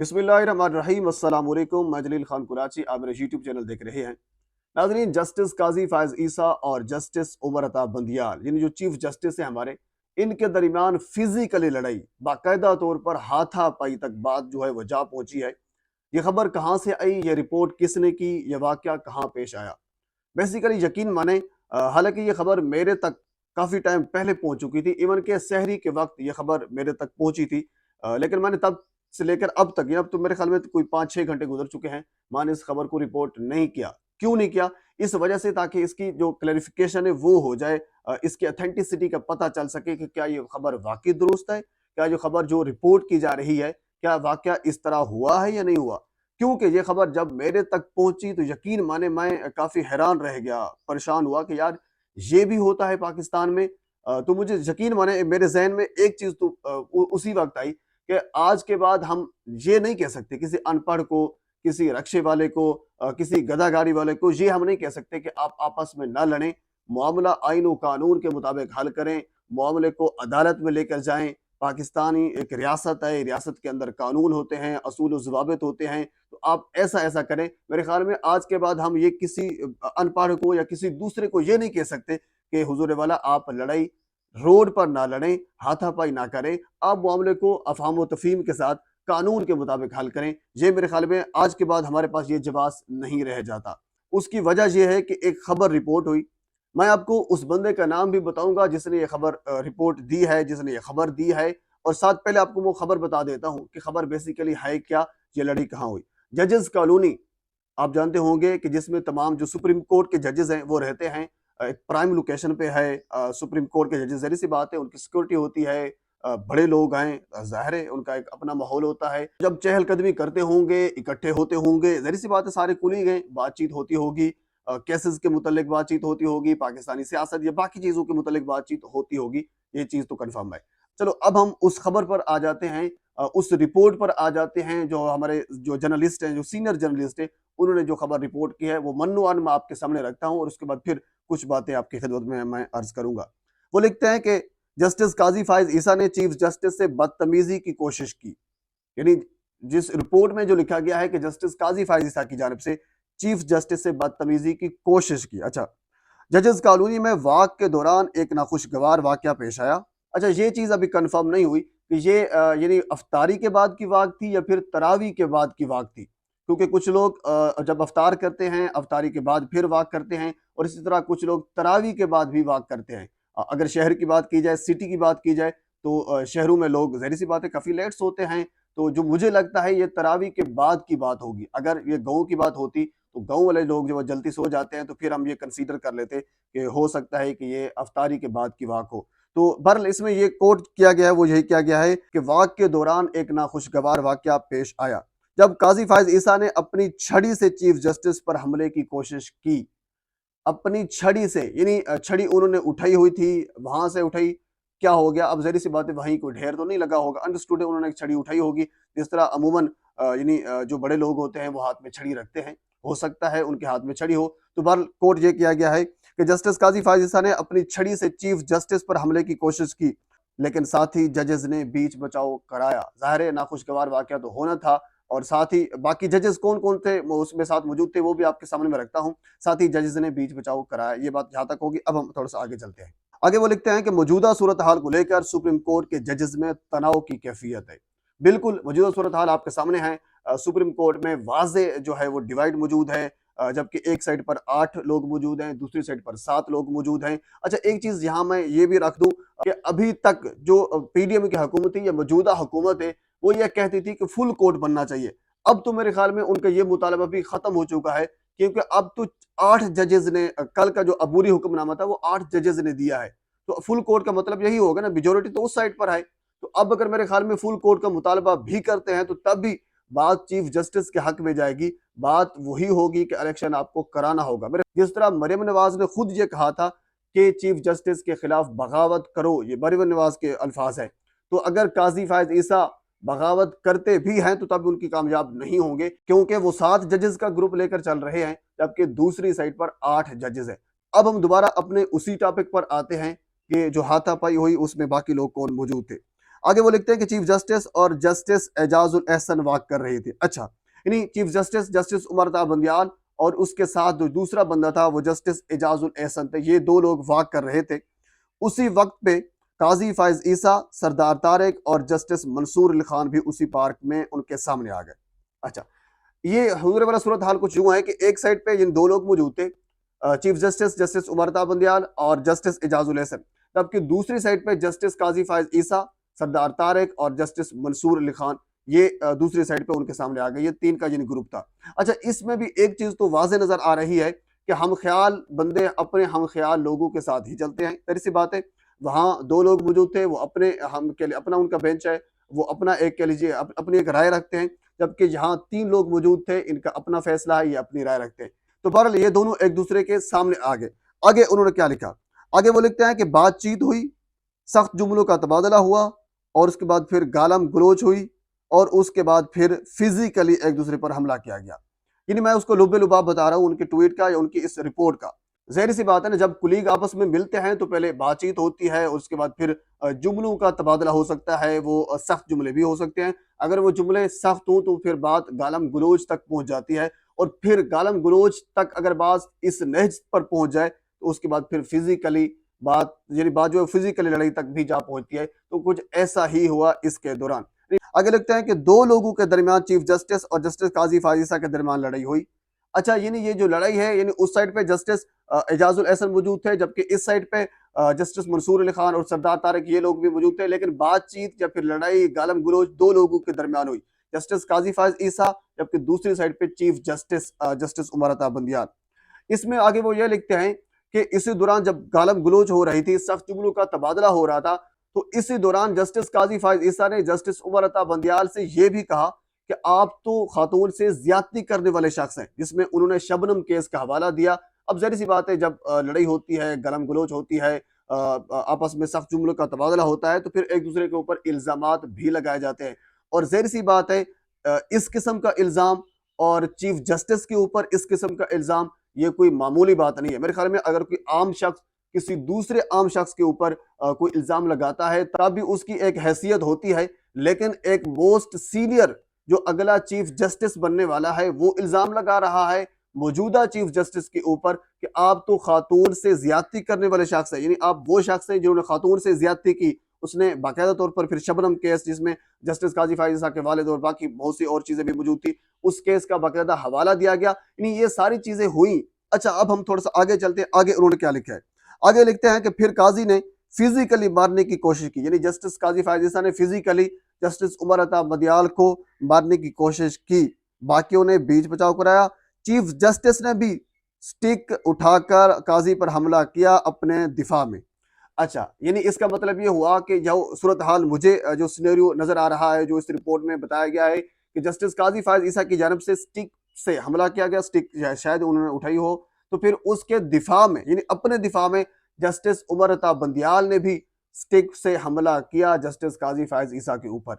बिस्मिल्लाहिर्रहमानिर्रहीम अस्सलाम वालेकुम। मैं जलील खान कुराची, आप मेरे यूट्यूब चैनल देख रहे हैं। नाजरीन, जस्टिस काजी फायज ईसा और जस्टिस उमर अता बंदियाल, यानी जो चीफ जस्टिस हैं हमारे, इनके दरमियान फिजिकली लड़ाई, बाकायदा तौर पर हाथापाई तक बात जो है वो जा पहुंची है। ये खबर कहाँ से आई, ये रिपोर्ट किसने की, ये वाकया कहाँ पेश आया? बेसिकली यकीन माने, हालांकि ये खबर मेरे तक काफ़ी टाइम पहले पहुंच चुकी थी। इवन के सहरी के वक्त ये खबर मेरे तक पहुंची थी। लेकिन मैंने तब से लेकर अब तक, या अब तो मेरे ख्याल में तो कोई 5-6 घंटे गुजर चुके हैं, मैंने इस खबर को रिपोर्ट नहीं किया। क्यों नहीं किया? इस वजह से ताकि इसकी जो क्लैरिफिकेशन है वो हो जाए, इसकी अथेंटिसिटी का पता चल सके कि क्या ये खबर वाकई दुरुस्त है, क्या जो खबर जो रिपोर्ट की जा रही है, क्या वाकया इस तरह हुआ है या नहीं हुआ। क्योंकि ये खबर जब मेरे तक पहुंची तो यकीन माने मैं काफ़ी हैरान रह गया, परेशान हुआ कि यार ये भी होता है पाकिस्तान में। तो मुझे यकीन माने मेरे ज़हन में एक चीज़ तो उसी वक़्त आई कि आज के बाद हम ये नहीं कह सकते किसी अनपढ़ को, किसी रिक्शे वाले को, किसी गधा गाड़ी वाले को, ये हम नहीं कह सकते कि आप आपस में ना लड़ें, मामला आइन और कानून के मुताबिक हल करें, मामले को अदालत में लेकर जाएँ। पाकिस्तानी एक रियासत है, रियासत के अंदर कानून होते हैं, असूल व ज़वाबित होते हैं, तो आप ऐसा-ऐसा करें। मेरे ख़्याल में आज के बाद हम ये किसी अनपढ़ को या किसी दूसरे को ये नहीं कह सकते कि हुज़ूर वाला आप लड़ाई रोड पर ना लड़ें, हाथापाई ना करें, आप मामले को अफ़हाम व तफ़हीम के साथ कानून के मुताबिक हल करें। ये मेरे ख़्याल में आज के बाद हमारे पास ये जवाब नहीं रह जाता। उसकी वजह ये है कि एक खबर रिपोर्ट हुई। मैं आपको उस बंदे का नाम भी बताऊँगा जिसने ये खबर रिपोर्ट दी है, जिसने ये खबर दी है, और साथ पहले आपको वो खबर बता देता हूँ कि खबर बेसिकली है क्या, ये लड़ी कहाँ हुई। जजेस कॉलोनी आप जानते होंगे कि जिसमें तमाम जो सुप्रीम कोर्ट के जजेस हैं वो रहते हैं। एक प्राइम लोकेशन पे है। सुप्रीम कोर्ट के जजेस, ज़ाहिर सी बात है उनकी सिक्योरिटी होती है। बड़े लोग हैं, ज़ाहिर है उनका एक अपना माहौल होता है। जब चहलकदमी करते होंगे, इकट्ठे होते होंगे, ज़ाहिर सी बात है सारे कुलीग हैं, बातचीत होती होगी, केसेस के मुतल्लिक बातचीत होती होगी, पाकिस्तानी सियासत या बाकी चीज़ों के मुतल्लिक बातचीत होती होगी, ये चीज़ तो कन्फर्म है। चलो अब हम उस खबर पर आ जाते हैं, उस रिपोर्ट पर आ जाते हैं। जो हमारे जो जर्नलिस्ट हैं, जो सीनियर जर्नलिस्ट हैं, उन्होंने जो खबर रिपोर्ट की है वो मन्नुआन मैं आपके सामने रखता हूँ, और उसके बाद फिर कुछ बातें आपकी खिदमत में मैं अर्ज करूंगा। वो लिखते हैं कि जस्टिस काजी फायज ईसा ने चीफ जस्टिस से बदतमीजी की कोशिश की। यानी जिस रिपोर्ट में जो लिखा गया है कि जस्टिस काजी फायज ईसा की जानिब से चीफ जस्टिस से बदतमीजी की कोशिश की। अच्छा, जजेस कॉलोनी में वाक के दौरान एक नाखुशगवार वाकया पेश आया। अच्छा, ये चीज़ अभी कंफर्म नहीं हुई कि ये यानी अफ्तारी के बाद की वाक थी या फिर तरावी के बाद की वाक थी, क्योंकि कुछ लोग जब अफ्तार करते हैं, अफ्तारी के बाद फिर वाक करते हैं, और इसी तरह कुछ लोग तरावी के बाद भी वाक करते हैं। अगर शहर की बात की जाए, सिटी की बात की जाए, तो शहरों में लोग ज़ाहिर सी बात है काफ़ी लेट सोते हैं। तो जो मुझे लगता है ये तरावी के बाद की बात होगी। अगर ये गाँव की बात होती तो गाँव वाले लोग जो है जल्दी सो जाते हैं, तो फिर हम ये कंसीडर कर लेते कि हो सकता है कि ये अफ्तारी के बाद की वाक हो। तो बहरहाल इसमें ये कोट किया गया है, वो यही किया गया है कि वाक के दौरान एक नाखुशगवार वाकया पेश आया जब काजी फायज ईसा ने अपनी छड़ी से चीफ जस्टिस पर हमले की कोशिश की। अपनी छड़ी से, यानी छड़ी उन्होंने उठाई हुई थी, वहां से उठाई। क्या हो गया? अब ज़ाहिर सी बात है वहीं कोई ढेर तो नहीं लगा होगा, अंडरस्टूड है उन्होंने एक छड़ी उठाई होगी। जिस तरह अमूमन यानी जो बड़े लोग होते हैं वो हाथ में छड़ी रखते हैं, हो सकता है उनके हाथ में छड़ी हो। तो बहरहाल कोर्ट ये किया गया है कि जस्टिस काजी फायज ईसा ने अपनी छड़ी से चीफ जस्टिस पर हमले की कोशिश की, लेकिन साथ ही जजेस ने बीच बचाव कराया। ज़ाहिर है नाखुशगवार वाकया तो होना था, और साथ ही बाकी जजेस कौन-कौन थे वो उसमें साथ मौजूद थे, वो भी आपके सामने मैं रखता हूँ। साथ ही जजेस ने बीच बचाव कराया। ये बात जहाँ तक होगी। अब हम थोड़ा-सा आगे चलते हैं। आगे वो लिखते हैं कि मौजूदा सूरत हाल को लेकर सुप्रीम कोर्ट के जजेस में तनाव की कैफियत है। बिल्कुल मौजूदा सूरत हाल आपके सामने है। सुप्रीम कोर्ट में वाज़ेह जो है वो डिवाइड मौजूद है। जबकि एक साइड पर 8 लोग मौजूद हैं, दूसरी साइड पर 7 लोग मौजूद हैं। अच्छा, एक चीज़ यहाँ मैं ये भी रख दूँ कि अभी तक जो पीडीएम की हुकूमत थी या मौजूदा हुकूमत है, वो ये कहती थी कि फुल कोर्ट बनना चाहिए। अब तो मेरे ख्याल में उनका ये मुतालबा भी खत्म हो चुका है, क्योंकि अब तो 8 जजेस ने कल का जो अबूरी हुक्मनामा था वो 8 जजेस ने दिया है। तो फुल कोर्ट का मतलब यही होगा ना, मेजॉरिटी तो उस साइड पर है। तो अब अगर मेरे ख्याल में फुल कोर्ट का मुतालबा भी करते हैं तो तब भी बात चीफ जस्टिस के हक में जाएगी। बात वही होगी कि इलेक्शन आपको कराना होगा। मेरे जिस तरह मरियम नवाज ने खुद ये कहा था कि चीफ जस्टिस के खिलाफ बगावत करो, ये मरियम नवाज के अल्फाज हैं। तो अगर काजी फायज ईसा बगावत करते भी हैं तो तब उनकी कामयाब नहीं होंगे, क्योंकि वो 7 जजेस का ग्रुप लेकर चल रहे हैं, जबकि दूसरी साइड पर 8 जजेस हैं। अब हम दोबारा अपने उसी टॉपिक पर आते हैं कि जो हाथापाई हुई उसमें बाकी लोग कौन मौजूद थे। आगे वो लिखते हैं कि चीफ जस्टिस और जस्टिस एजाजुल एहसन वाक कर रहे थे। अच्छा, यानी chief justice justice Umar Ata Bandial और उसके साथ जो दूसरा बंदा था वो जस्टिस एजाजुल एहसन थे, ये दो लोग वाक कर रहे थे। उसी वक्त पे काजी फायज ईसा, सरदार तारिक और जस्टिस मंसूर अली खान भी उसी पार्क में उनके सामने आ गए। अच्छा, ये हुजूर वाला सूरत हाल कुछ यूं है कि एक साइड पे जिन दो लोग मौजूद थे, chief justice justice Umar Ata Bandial और जस्टिस एजाजुल एहसन, जबकि दूसरी साइड पे जस्टिस काजी फायज ईसा, सरदार तारिक और जस्टिस मंसूर अली खान, ये दूसरी साइड पे उनके सामने आ गए। ये तीन का जिन ग्रुप था। अच्छा, इसमें भी एक चीज तो वाजे नजर आ रही है कि हम ख्याल बंदे अपने हम ख्याल लोगों के साथ ही चलते हैं। तेरी सी बात है, वहां दो लोग मौजूद थे, वो अपने हम के लिए अपना उनका बेंच है, वो अपना एक कह लीजिए अपनी एक राय रखते हैं, जबकि यहाँ तीन लोग मौजूद थे, इनका अपना फैसला है, ये अपनी राय रखते हैं। तो बहरहाल ये दोनों एक दूसरे के सामने आ गए। आगे उन्होंने क्या लिखा, आगे वो लिखते हैं कि बातचीत हुई, सख्त जुमलों का तबादला हुआ और उसके बाद फिर गालम गलोच हुई और उसके बाद फिर फिजिकली एक दूसरे पर हमला किया गया। यानी मैं उसको लुबे लुबाब बता रहा हूँ उनके ट्वीट का या उनकी इस रिपोर्ट का। ज़ाहिर सी बात है ना, जब कुलीग आपस में मिलते हैं तो पहले बातचीत होती है और उसके बाद फिर जुमलों का तबादला हो सकता है, वो सख्त जुमले भी हो सकते हैं। अगर वो जुमले सख्त हों तो फिर बात गालम गलोच तक पहुंच जाती है और फिर गालम गलोच तक अगर बात इस नहज पर पहुंच जाए तो उसके बाद फिर फिजिकली बात, यानी बात जो है फिजिकली लड़ाई तक भी जा पहुंचती है। तो कुछ ऐसा ही हुआ इसके दौरान। आगे लिखते हैं कि दो लोगों के दरमियान चीफ जस्टिस और जस्टिस काजी फाजिसा के दरमियान लड़ाई हुई। अच्छा, यानी ये जो लड़ाई है, यानी उस साइड पे जस्टिस एजाजुल एहसन मौजूद थे, जबकि इस साइड पे जस्टिस मंसूर अली खान और सरदार तारिक ये लोग भी मौजूद थे। लेकिन बातचीत या फिर लड़ाई गालम गलोच दो लोगों के दरमियान हुई, जस्टिस काजी फायज ईसा, जबकि दूसरी साइड पे chief justice justice Umar Ata Bandial. इसमें आगे वो ये लिखते हैं कि इसी दौरान जब गालम गलोच हो रही थी, सख्त जुमलों का तबादला हो रहा था, तो इसी दौरान जस्टिस काजी फायज ईसा ने जस्टिस उमर अता बंदियाल से यह भी कहा कि आप तो खातून से ज्यादती करने वाले शख्स हैं, जिसमें उन्होंने शबनम केस का हवाला दिया। अब जाहिर सी बात है, जब लड़ाई होती है, गलम गलोच होती है, आपस में सख्त जुमलों का तबादला होता है, तो फिर एक दूसरे के ऊपर इल्जामात भी लगाए जाते हैं। और जाहिर सी बात है, इस किस्म का इल्जाम और चीफ जस्टिस के ऊपर इस किस्म का इल्जाम, ये कोई मामूली बात नहीं है। मेरे ख्याल में अगर कोई आम शख्स किसी दूसरे आम शख्स के ऊपर कोई इल्जाम लगाता है तब भी उसकी एक हैसियत होती है, लेकिन एक मोस्ट सीनियर जो अगला चीफ जस्टिस बनने वाला है वो इल्जाम लगा रहा है मौजूदा चीफ जस्टिस के ऊपर कि आप तो खातून से ज्यादती करने वाले शख्स है, यानी आप वो शख्स हैं जिन्होंने खातून से ज्यादती की। उसने बाकायदा तौर पर फिर शबनम केस, जिसमें जस्टिस काजी फायजा के वालिद और बाकी बहुत सी और चीजें भी मौजूद थी, उस केस का बाकायदा हवाला दिया गया। यानी ये सारी चीजें हुई। अच्छा, अब हम थोड़ा सा आगे चलते हैं। आगे उन्होंने क्या लिखा है, आगे लिखते हैं कि फिर काजी ने फिजिकली मारने की कोशिश की, यानी जस्टिस काजी फायजा ने फिजिकली जस्टिस उमर अता बंदियाल को मारने की कोशिश की। बाकियों ने बीच बचाव कराया। चीफ जस्टिस ने भी स्टिक उठाकर काजी पर हमला किया अपने दिफा में। अच्छा, यानी इसका मतलब ये हुआ कि जो सूरत हाल मुझे जो सिनेरियो नजर आ रहा है, जो इस रिपोर्ट में बताया गया है कि जस्टिस काजी फायज ईसा की जानब से स्टिक से हमला किया गया, स्टिक शायद उन्होंने उठाई हो, तो फिर उसके दिफा में, यानी अपने दिफा में जस्टिस उमर अता बंदियाल ने भी स्टिक से हमला किया जस्टिस काजी फायज ईसा के ऊपर।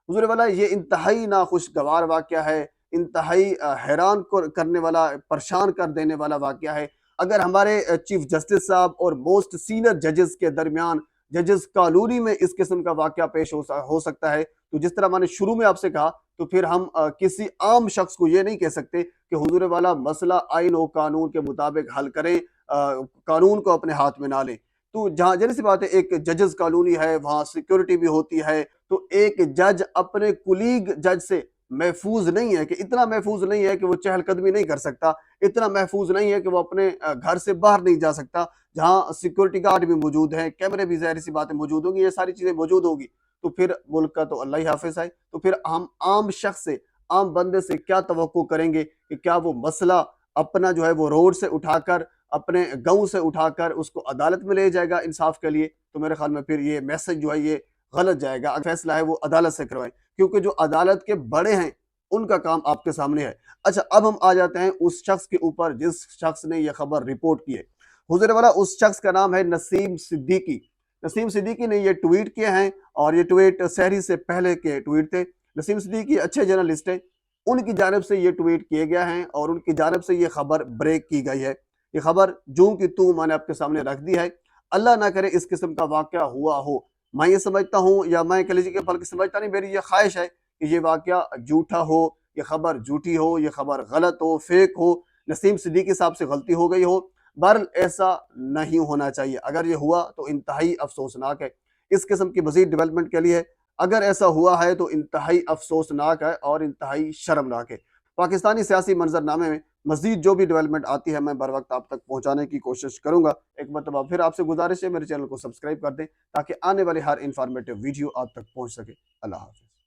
हुजूर वाला, ये इंतहाई नाखुशगवार वाकया है, इंतहाई हैरान करने वाला, परेशान कर देने वाला वाकया है। अगर हमारे चीफ जस्टिस साहब और मोस्ट सीनियर जजेस के दरमियान जजेस कॉलोनी में इस किस्म का वाकया पेश हो सकता है, तो जिस तरह मैंने शुरू में आपसे कहा, तो फिर हम किसी आम शख्स को ये नहीं कह सकते कि हुजूर वाला मसला आइन और कानून के मुताबिक हल करें, कानून को अपने हाथ में ना लें। तो जहाँ जैसी बात है, एक जजेस कॉलोनी है, वहाँ सिक्योरिटी भी होती है, तो एक जज अपने कुलीग जज से महफूज नहीं है, कि इतना महफूज नहीं है कि वो चहलकदमी नहीं कर सकता, इतना महफूज नहीं है कि वो अपने घर से बाहर नहीं जा सकता, जहां सिक्योरिटी गार्ड भी मौजूद है, कैमरे भी ज़ाहिर सी बातें मौजूद होंगी, ये सारी चीजें मौजूद होगी, तो फिर मुल्क का तो अल्लाह ही हाफिज है। तो फिर हम आम शख्स से, आम बंदे से क्या तवक्को करेंगे कि क्या वो मसला अपना जो है वो रोड से उठाकर, अपने गांव से उठाकर उसको अदालत में ले जाएगा इंसाफ के लिए? तो मेरे ख्याल में फिर ये मैसेज जो है ये गलत जाएगा। अगर फैसला है वो अदालत से करवाएं, क्योंकि जो अदालत के बड़े हैं उनका काम आपके सामने है। अच्छा, अब हम आ जाते हैं उस शख्स के ऊपर जिस शख्स ने यह खबर रिपोर्ट की है। हुजूर वाला, उस शख्स का नाम है नसीम सिद्दीकी। नसीम सिद्दीकी ने ये ट्वीट किए हैं और ये ट्वीट सहरी से पहले के ट्वीट थे। नसीम सिद्दीकी अच्छे जर्नलिस्ट हैं, उनकी जानब से ये ट्वीट किए गए हैं और उनकी जानब से ये खबर ब्रेक की गई है। ये खबर जूं की तू मैंने आपके सामने रख दी है। अल्लाह ना करे इस किस्म का वाकया हुआ हो, मैं ये समझता हूँ, या मैं कह लीजिए कि बल्कि समझता नहीं, मेरी ये ख्वाहिश है कि ये वाक़या झूठा हो, ये खबर झूठी हो, ये खबर गलत हो, फेक हो, नसीम सिद्दीकी साहब से गलती हो गई हो। बहरहाल ऐसा नहीं होना चाहिए। अगर ये हुआ तो इंतहाई अफसोसनाक है। इस किस्म की मज़ीद डेवलपमेंट के लिए अगर ऐसा हुआ है तो इंतहाई अफसोसनाक है और इंतहाई शर्मनाक है। पाकिस्तानी सियासी मंजरनामे में मज़ीद जो भी डेवलपमेंट आती है, मैं बर वक़्त आप तक पहुँचाने की कोशिश करूँगा। एक मरतबा फिर आपसे गुज़ारिश है, मेरे चैनल को सब्सक्राइब कर दें ताकि आने वाली हर इन्फॉर्मेटिव वीडियो आप तक पहुँच सके। अल्लाह हाफ़िज़।